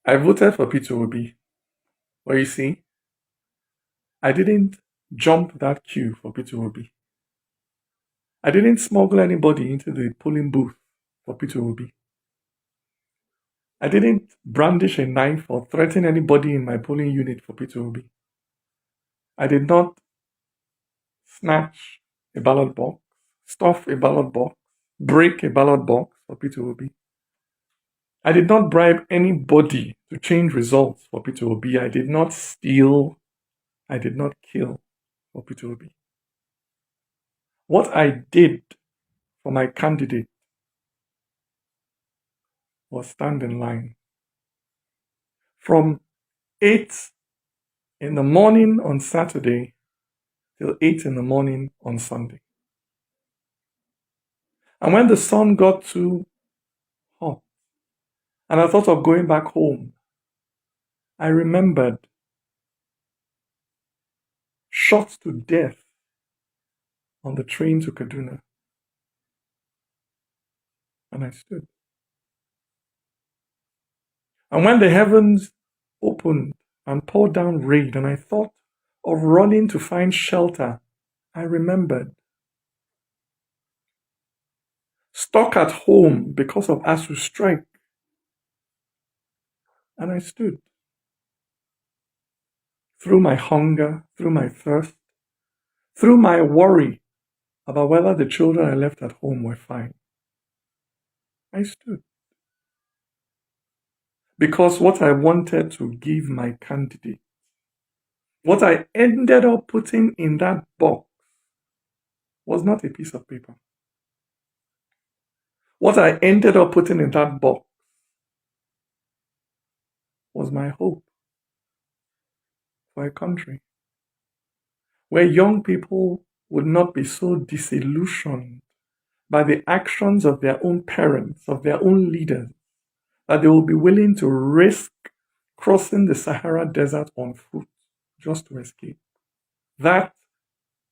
I voted for Peter Obi. But you see, I didn't jump that queue for Peter Obi. I didn't smuggle anybody into the polling booth for Peter Obi. I didn't brandish a knife or threaten anybody in my polling unit for Peter Obi. I did not snatch a ballot box, stuff a ballot box, break a ballot box for Peter Obi. I did not bribe anybody to change results for Peter Obi. I did not steal. I did not kill for Peter Obi. What I did for my candidate was stand in line. From 8 in the morning on Saturday till 8 in the morning on Sunday. And when the sun got too hot and I thought of going back home, I remembered shot to death on the train to Kaduna. And I stood. And when the heavens opened and poured down rain, and I thought of running to find shelter, I remembered. Stuck at home because of ASU strike. And I stood. Through my hunger, through my thirst, through my worry about whether the children I left at home were fine. I stood. Because what I wanted to give my candidate, what I ended up putting in that box, was not a piece of paper. What I ended up putting in that box was my hope for a country where young people would not be so disillusioned by the actions of their own parents, of their own leaders, that they will be willing to risk crossing the Sahara Desert on foot just to escape. That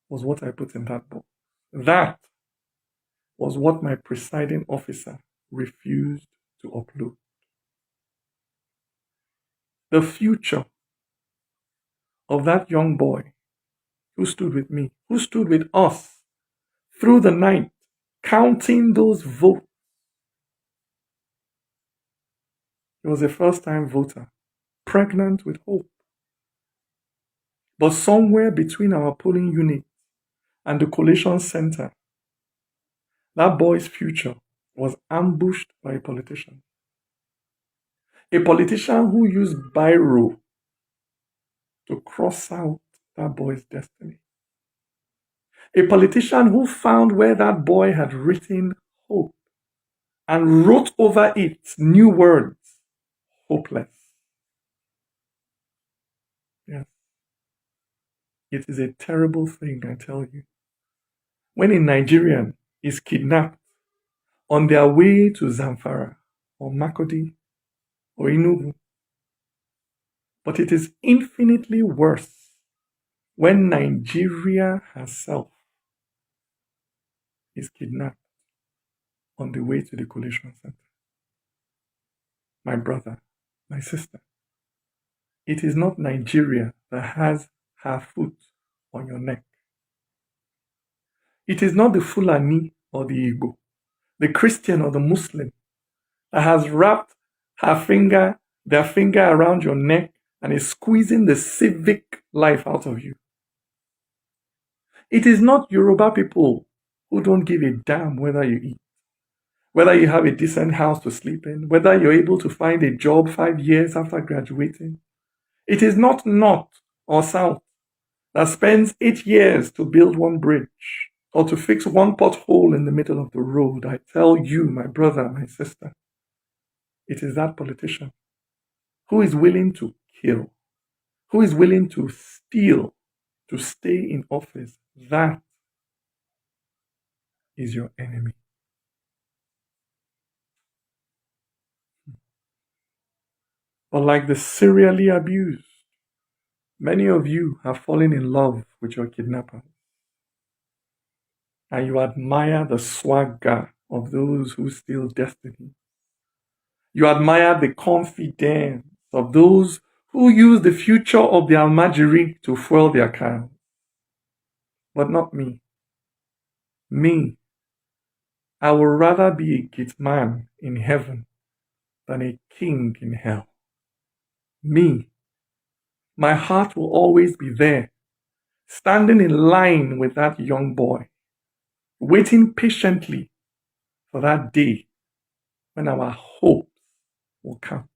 was what I put in that box. That was what my presiding officer refused to upload. The future of that young boy who stood with me, who stood with us through the night, counting those votes. He was a first-time voter, pregnant with hope. But somewhere between our polling unit and the collation center, that boy's future was ambushed by a politician. A politician who used biro to cross out that boy's destiny. A politician who found where that boy had written hope and wrote over it new words, hopeless. Yes. It is a terrible thing, I tell you. When a Nigerian is kidnapped on their way to Zamfara or Makodi or Enugu. But it is infinitely worse when Nigeria herself is kidnapped on the way to the collation center. My brother, my sister, it is not Nigeria that has her foot on your neck. It is not the Fulani or the Igbo, the Christian or the Muslim that has wrapped their finger around your neck and is squeezing the civic life out of you. It is not Yoruba people who don't give a damn whether you eat, whether you have a decent house to sleep in, whether you're able to find a job 5 years after graduating. It is not North or South that spends 8 years to build one bridge or to fix one pothole in the middle of the road. I tell you, my brother, my sister, it is that politician who is willing to kill, who is willing to steal, to stay in office. That is your enemy. But like the serially abused, many of you have fallen in love with your kidnappers. And you admire the swagger of those who steal destiny. You admire the confidence of those who use the future of the Almajiri to fuel their cans. But not me. Me, I would rather be a gate man in heaven than a king in hell. Me, my heart will always be there, standing in line with that young boy, waiting patiently for that day when our hopes will come.